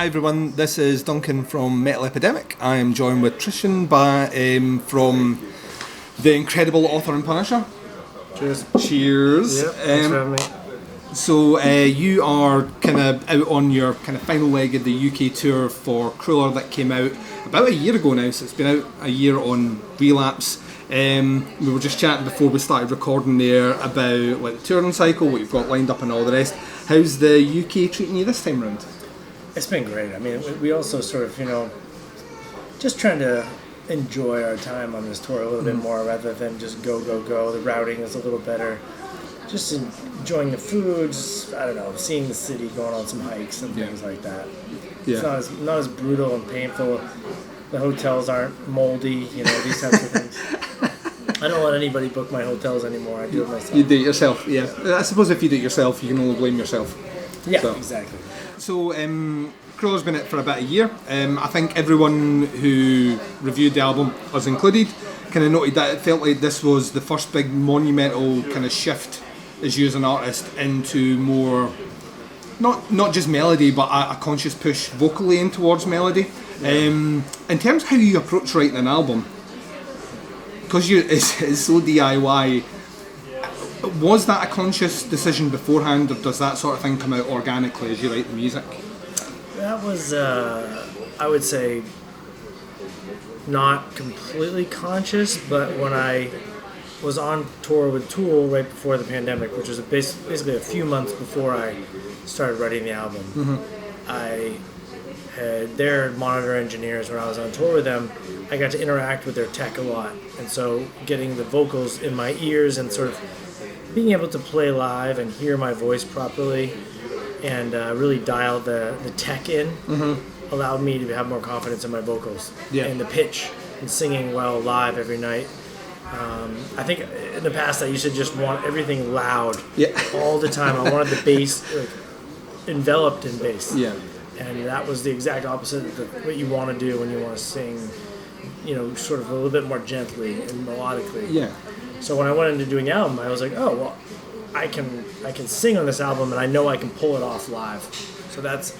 Hi everyone, this is Duncan from Metal Epidemic. I am joined with Tristan from the incredible author and Punisher. Cheers. Cheers. Yep, thanks for having me. So you are kind of out on your kind of final leg of the UK tour for Krüller that came out about a year ago now, so it's been out a year on Relapse. We were just chatting before we started recording there about like the touring cycle, what you've got lined up and all the rest. How's the UK treating you this time round? It's been great. I mean, we also sort of, just trying to enjoy our time on this tour a little bit more rather than just go. The routing is a little better. Just enjoying the foods, I don't know, seeing the city, going on some hikes and things like that. Yeah. It's not as brutal and painful. The hotels aren't moldy, these types of things. I don't let anybody book my hotels anymore. I do it myself. You do it yourself, yeah. I suppose if you do it yourself, you can only blame yourself. Yeah, so. Exactly. So, Krüller's been out for about a year. I think everyone who reviewed the album, us included, kind of noted that it felt like this was the first big monumental kind of shift as you as an artist into more, not just melody, but a conscious push vocally in towards melody. In terms of how you approach writing an album, because it's so DIY, was that a conscious decision beforehand, or does that sort of thing come out organically as you write the music? That was, I would say, not completely conscious, but when I was on tour with Tool right before the pandemic, which was basically a few months before I started writing the album, I had their monitor engineers when I was on tour with them. I got to interact with their tech a lot, and so getting the vocals in my ears and sort of being able to play live and hear my voice properly and really dial the tech in allowed me to have more confidence in my vocals and the pitch and singing well live every night. I think in the past I used to just want everything loud all the time. I wanted the bass enveloped in bass. Yeah. And that was the exact opposite of what you want to do when you want to sing, sort of a little bit more gently and melodically. Yeah. So when I went into doing the album, I was like, oh, well, I can sing on this album and I know I can pull it off live. So that's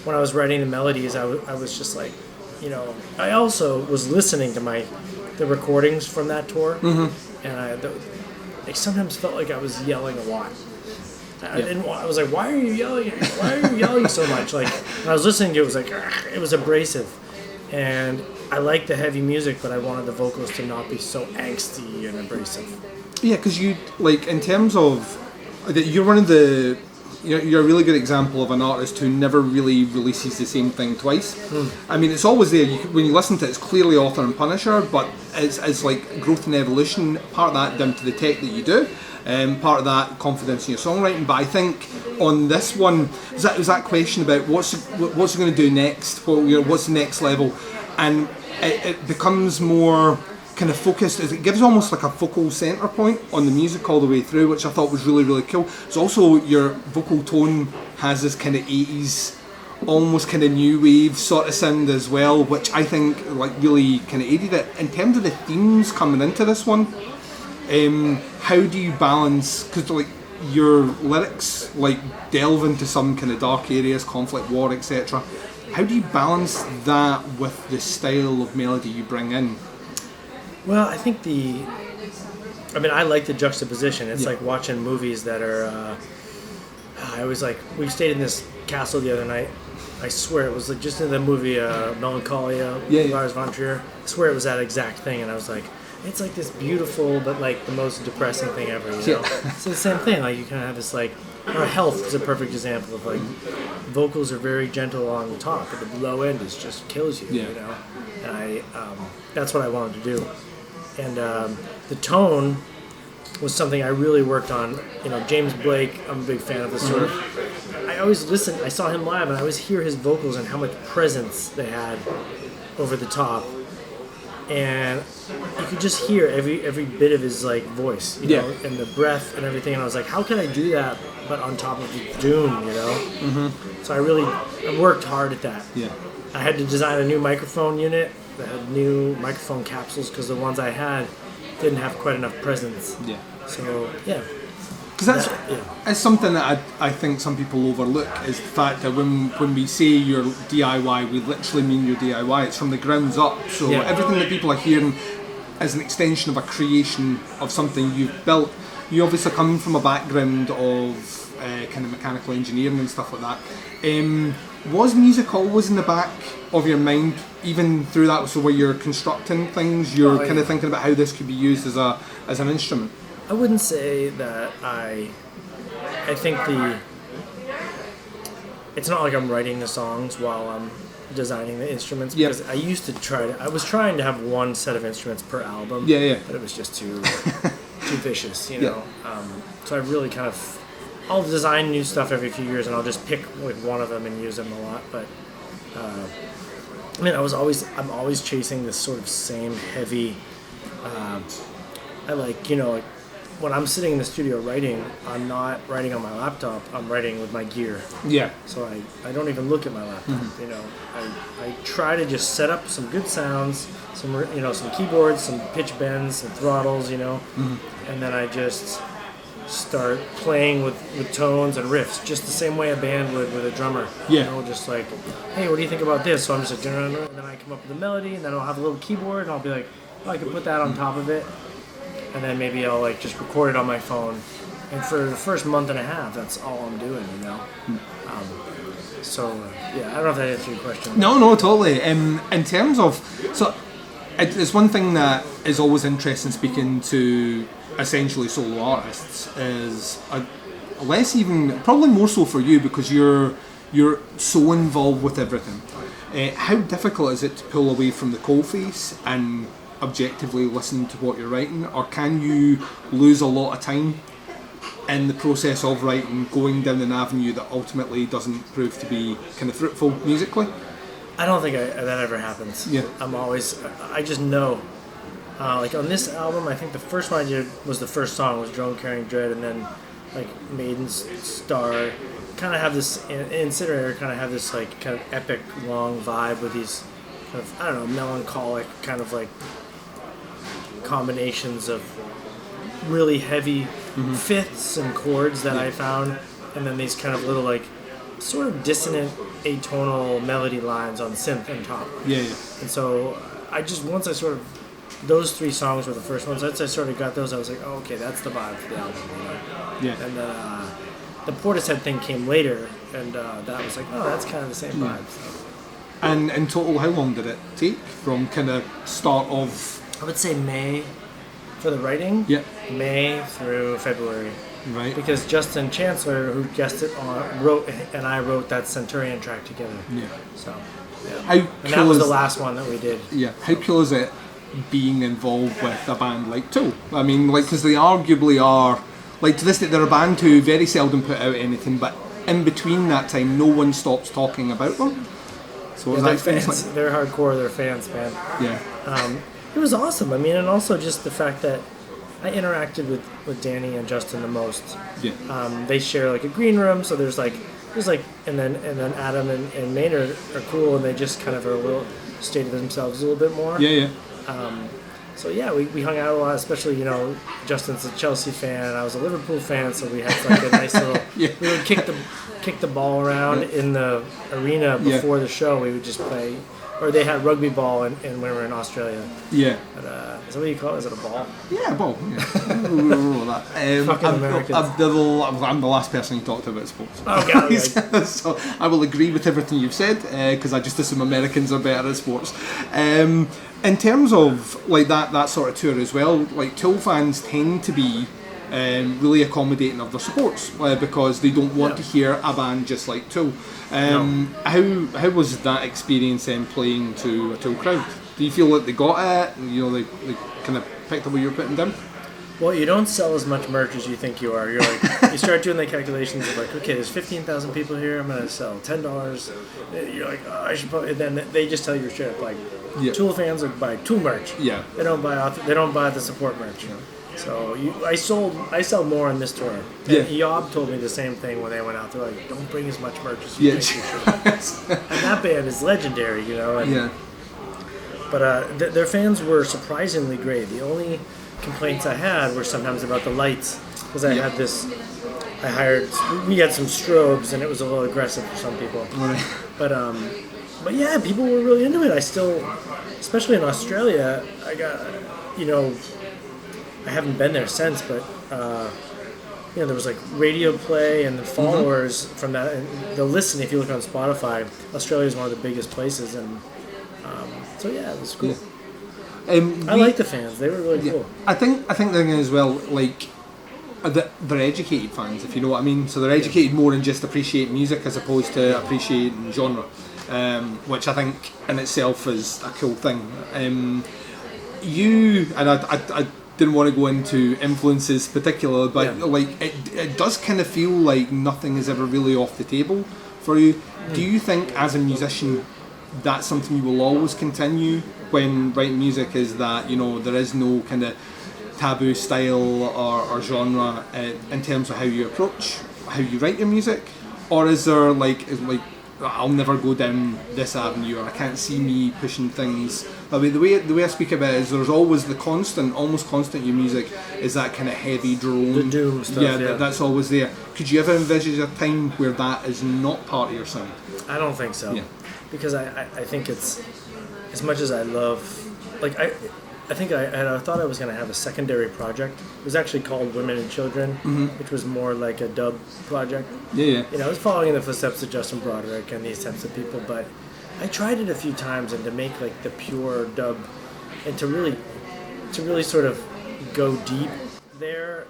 when I was writing the melodies, I was just like, I also was listening to the recordings from that tour, and I sometimes felt like I was yelling a lot. I was like, why are you yelling? Why are you yelling so much? Like, when I was listening to it, it was like, it was abrasive. And I liked the heavy music, but I wanted the vocals to not be so angsty and abrasive. Yeah, because in terms of, you're one of the, you're a really good example of an artist who never really releases the same thing twice. I mean, it's always there. When you listen to it, it's clearly author and Punisher, but it's like growth and evolution. Part of that down to the tech that you do. Part of that confidence in your songwriting, but I think on this one was that question about what's it going to do next, what's the next level, and it becomes more kind of focused. It gives almost like a focal center point on the music all the way through, which I thought was really, really cool. It's also your vocal tone has this kind of 80s, almost kind of new wave sort of sound as well, which I think really kind of aided it. In terms of the themes coming into this one, how do you balance, because your lyrics delve into some kind of dark areas, conflict, war, etc. How do you balance that with the style of melody you bring in? Well, I think I like the juxtaposition. It's like watching movies that are, we stayed in this castle the other night. I swear it was just in the movie Melancholia, Lars von Trier. I swear it was that exact thing, and I was like, it's like this beautiful, but the most depressing thing ever, It's the same thing, you kind of have this or Health is a perfect example of vocals are very gentle on the top, but the low end just kills you, And that's what I wanted to do. And the tone was something I really worked on. James Blake, I'm a big fan of this sort of. I always listen. I saw him live, and I always hear his vocals and how much presence they had over the top. And you could just hear every bit of his voice, and the breath and everything. And I was like, how can I do that, but on top of the Doom, So I worked hard at that. Yeah. I had to design a new microphone unit that had new microphone capsules because the ones I had didn't have quite enough presence. Yeah. So Because that's something that I think some people overlook, is the fact that when we say you're DIY, we literally mean you're DIY. It's from the grounds up. So everything that people are hearing is an extension of a creation of something you've built. You obviously come from a background of kind of mechanical engineering and stuff like that. Was music always in the back of your mind, even through that? So where you're constructing things, you're kind of thinking about how this could be used as an instrument? I wouldn't say that I think it's not like I'm writing the songs while I'm designing the instruments, because I used to I was trying to have one set of instruments per album, but it was just too vicious, you know. So I really I'll design new stuff every few years, and I'll just pick like one of them and use them a lot. But I mean, I'm always chasing this sort of same heavy. I like, you know, like when I'm sitting in the studio writing, I'm not writing on my laptop. I'm writing with my gear. Yeah. So I don't even look at my laptop. You know, I try to just set up some good sounds, some keyboards, some pitch bends, some throttles, you know, and then I just start playing with tones and riffs, just the same way a band would with a drummer. You know, just like, hey, what do you think about this? So I'm just like, and then I come up with a melody, and then I'll have a little keyboard, and I'll be like, oh, I can put that on top of it. And then maybe I'll like just record it on my phone, and for the first month and a half, that's all I'm doing, you know. I don't know if that answers your question. No, totally. In terms of, it's one thing that is always interesting speaking to essentially solo artists is less even, probably more so for you, because you're so involved with everything. How difficult is it to pull away from the coalface and objectively listen to what you're writing, or can you lose a lot of time in the process of writing, going down an avenue that ultimately doesn't prove to be kind of fruitful musically? I don't think that ever happens. Yeah. I just know. Like on this album, I think the first one I did was the first song was Drone Carrying Dread, and then like Maiden's Star kind of have this, Incinerator kind of have this like kind of epic long vibe with these kind of, I don't know, melancholic kind of like combinations of really heavy fifths and chords that I found, and then these kind of little like sort of dissonant atonal melody lines on synth on top. And so once I sort of, those three songs were the first ones. Once I sort of got those, I was like, oh, okay, that's the vibe for the album, you know? And the Portishead thing came later, and that was like, oh, that's kind of the same vibe. So. And in total, how long did it take from kind of start of? I would say May for the writing. May through February. Right. Because Justin Chancellor, who guessed it on, wrote that Centurion track together. So. And that was the last one that we did. How cool is it being involved with a band like Tool? I mean, like, because they arguably are, like, to this day, they're a band who very seldom put out anything, but in between that time, no one stops talking about them. So they're fans. Like? They're hardcore. They're fans, man. It was awesome. I mean, and also just the fact that I interacted with Danny and Justin the most. They share like a green room, so there's like, and then Adam and Maynard are cool, and they just kind of are a little stay to themselves a little bit more. So we hung out a lot, especially, you know, Justin's a Chelsea fan, and I was a Liverpool fan, so we had like a nice little. We would kick the ball around in the arena before the show. We would just play. Or they had rugby ball and when we were in Australia. But, is that what you call it? Is it a ball? Yeah, a ball. Fucking Americans. I'm the last person you talked about sports. Okay. So I will agree with everything you've said, because I just assume Americans are better at sports. In terms of like that sort of tour as well, like Tool fans tend to be really accommodating of their supports, because they don't want to hear a band just like Tool. How was that experience then playing to a Tool crowd? Do you feel like they got it? You know, they kind of picked up what you were putting down? Well, you don't sell as much merch as you think you are. You're like, you start doing the calculations of like, okay, there's 15,000 people here. I'm gonna sell $10. You're like, oh, I should probably. And then they just tell you straight up like, Tool fans buy Tool merch. They don't buy the support merch. So I sell more on this tour. And Yob told me the same thing when they went out. They're like, don't bring as much merch as you think you should. And that band is legendary, you know. But their fans were surprisingly great. The only complaints I had were sometimes about the lights, because I had this we had some strobes, and it was a little aggressive for some people. Right. But yeah, people were really into it. I still, especially in Australia, I got, I haven't been there since, but there was like radio play and the followers from that, and the listen. If you look on Spotify, Australia is one of the biggest places, and so yeah, it was cool. Yeah. I like the fans; they were really cool. I think the thing is, well, like they're educated fans, if you know what I mean. So they're educated more than just appreciate music as opposed to appreciating genre, which I think in itself is a cool thing. I didn't want to go into influences particularly, but like it does kind of feel like nothing is ever really off the table for you. Do you think as a musician that's something you will always continue when writing music, is that there is no kind of taboo style or genre in terms of how you approach how you write your music, or is there like I'll never go down this avenue, or I can't see me pushing things? I mean, the way I speak about it is there's always the almost constant in your music is that kind of heavy drone. The doom stuff, yeah. That's always there. Could you ever envisage a time where that is not part of your sound? I don't think so. Yeah. Because I think it's, as much as I love, like I think I thought I was going to have a secondary project. It was actually called Women and Children, which was more like a dub project. Yeah. I was following in the footsteps of Justin Broderick and these types of people, but I tried it a few times, and to make like the pure dub, and to really sort of go deep there,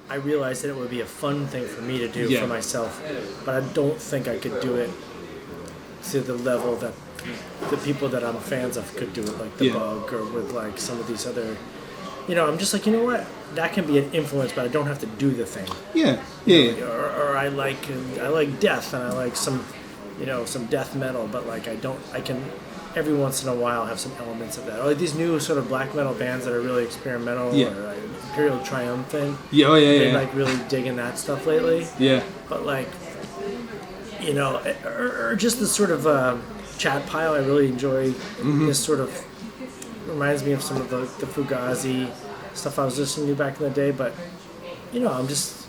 I realized that it would be a fun thing for me to do for myself, but I don't think I could do it to the level that the people that I'm fans of could do it, like The Bug, or with like some of these other, I'm just like, what, that can be an influence, but I don't have to do the thing. Or I like death, and I like some death metal, but like I can every once in a while have some elements of that. Or like these new sort of black metal bands that are really experimental, or like Imperial Triumphant. Been like really digging that stuff lately. But like, or just this sort of Chat Pile, I really enjoy. This sort of reminds me of some of the Fugazi stuff I was listening to back in the day, but I'm just,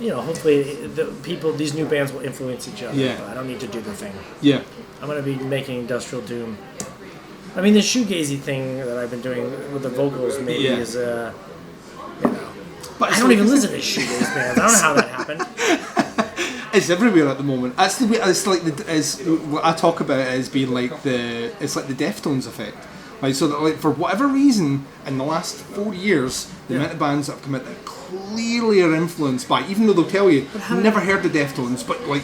hopefully these new bands will influence each other, but I don't need to do the thing. I'm going to be making industrial doom. I mean, the shoegazy thing that I've been doing with the vocals maybe is, but I don't even listen to shoegaze bands. I don't know how that happened. It's everywhere at the moment. That's the way. It's like what I talk about it as being like the Deftones effect. Right, so that, like, for whatever reason, in the last 4 years, the amount of bands that have come out that clearly are influenced by, even though they'll tell you, never heard the Deftones, but like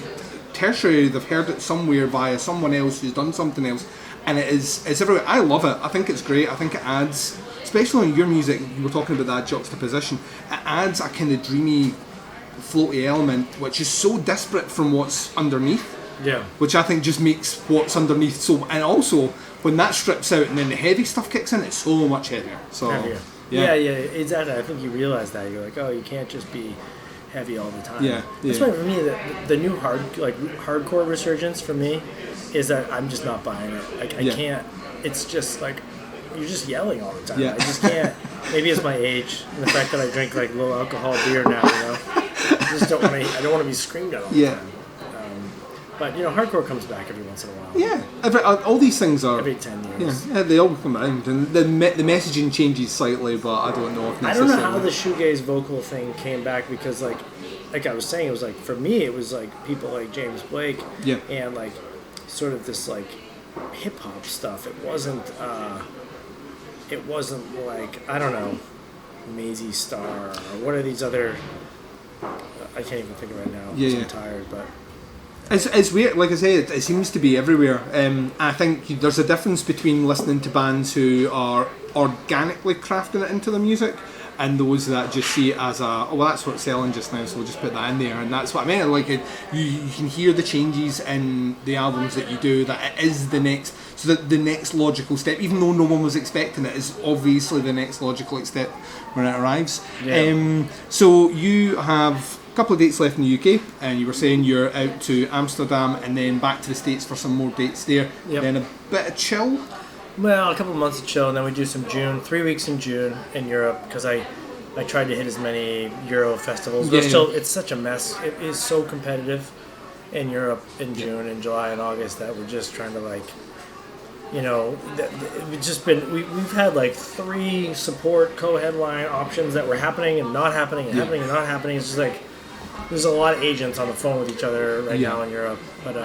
tertiary, they've heard it somewhere via someone else who's done something else, and it's everywhere. I love it. I think it's great. I think it adds, especially in your music, you were talking about that juxtaposition, it adds a kind of dreamy, floaty element, which is so disparate from what's underneath. Which I think just makes what's underneath so, and also when that strips out and then the heavy stuff kicks in, it's so much heavier. So heavier. Yeah, exactly. I think you realize that. You're like, oh, you can't just be heavy all the time. That's why for me the new hardcore resurgence for me is that I'm just not buying it. Like I can't. It's just like you're just yelling all the time. I just can't. Maybe it's my age and the fact that I drink like low alcohol beer now. I just don't want to. I don't want to be screamed at all the time. But hardcore comes back every once in a while. All these things are every 10 years. They all come around, and the messaging changes slightly, but I don't know if necessarily. I don't know how the shoegaze vocal thing came back, because like I was saying, it was like, for me it was like people like James Blake and like sort of this like hip hop stuff. It wasn't like, I don't know, Maisie Star or what are these other, I can't even think of it now because I'm tired, but it's weird. Like I say, it seems to be everywhere. I think there's a difference between listening to bands who are organically crafting it into the music and those that just see it as that's what's selling just now, so we'll just put that in there. And that's what I meant. Like you can hear the changes in the albums that you do, that it is the next, so that the next logical step, even though no one was expecting it, is obviously the next logical step when it arrives. So you have a couple of dates left in the UK, and you were saying you're out to Amsterdam and then back to the States for some more dates there. Then a bit of chill. Well, a couple of months of chill, and then we do some 3 weeks in June in Europe, because I I tried to hit as many Euro festivals. Yeah, But still, it's such a mess. It is so competitive in Europe in June and July and August that we're just trying to like, you know, we've just been we've had like 3 support co-headline options that were happening and not happening and happening and not happening. It's just like there's a lot of agents on the phone with each other right now in Europe. But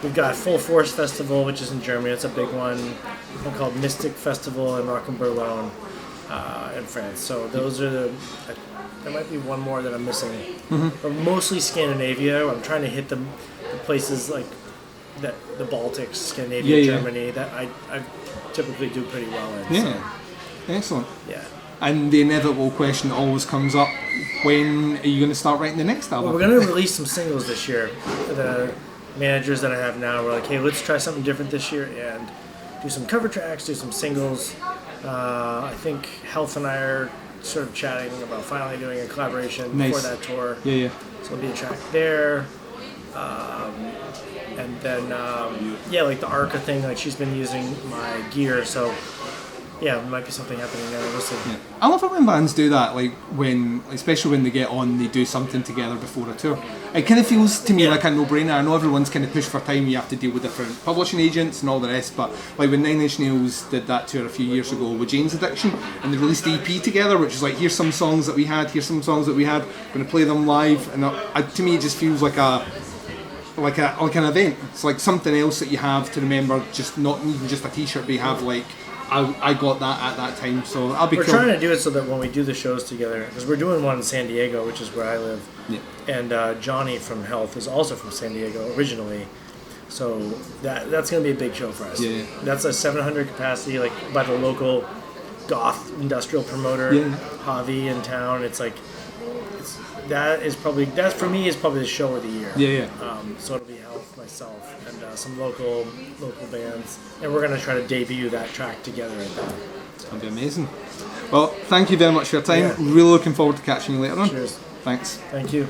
we've got Full Force Festival, which is in Germany. It's a big one called Mystic Festival in Rock and Berlin in France. So those are there might be one more that I'm missing. But mostly Scandinavia. I'm trying to hit the places like that, the Baltics, Scandinavia, Germany, that I typically do pretty well in. Yeah, so. excellent. Yeah. And the inevitable question that always comes up, when are you going to start writing the next album? Well, we're going to release some singles this year. The managers that I have now were like, hey, let's try something different this year and do some cover tracks, do some singles. I think Health and I are sort of chatting about finally doing a collaboration for that tour. Yeah. So there'll be a track there. And then, like the Arca thing, like she's been using my gear, so yeah, there might be something happening there. We'll see. Yeah. I love it when bands do that, like especially when they get on, they do something together before a tour. It kind of feels to me like a no-brainer. I know everyone's kind of pushed for time, you have to deal with different publishing agents and all the rest, but like when Nine Inch Nails did that tour a few years ago with Jane's Addiction, and they released the EP together, which is like, here's some songs that we had, I'm going to play them live, and to me it just feels like an event. It's like something else that you have to remember, just not even just a t-shirt, but you have like, I got that at that time, so I'll be We're trying to do it so that when we do the shows together, because we're doing one in San Diego, which is where I live, and Johnny from Health is also from San Diego originally, so that's going to be a big show for us. Yeah. That's a 700 capacity, like by the local goth industrial promoter, Javi in town. It's like, that for me is probably the show of the year. So it'll be Health, myself, and some local bands, and we're gonna try to debut that track together at that. That'd be amazing. Well, thank you very much for your time. Yeah. Really looking forward to catching you later on. Cheers. Thanks. Thank you.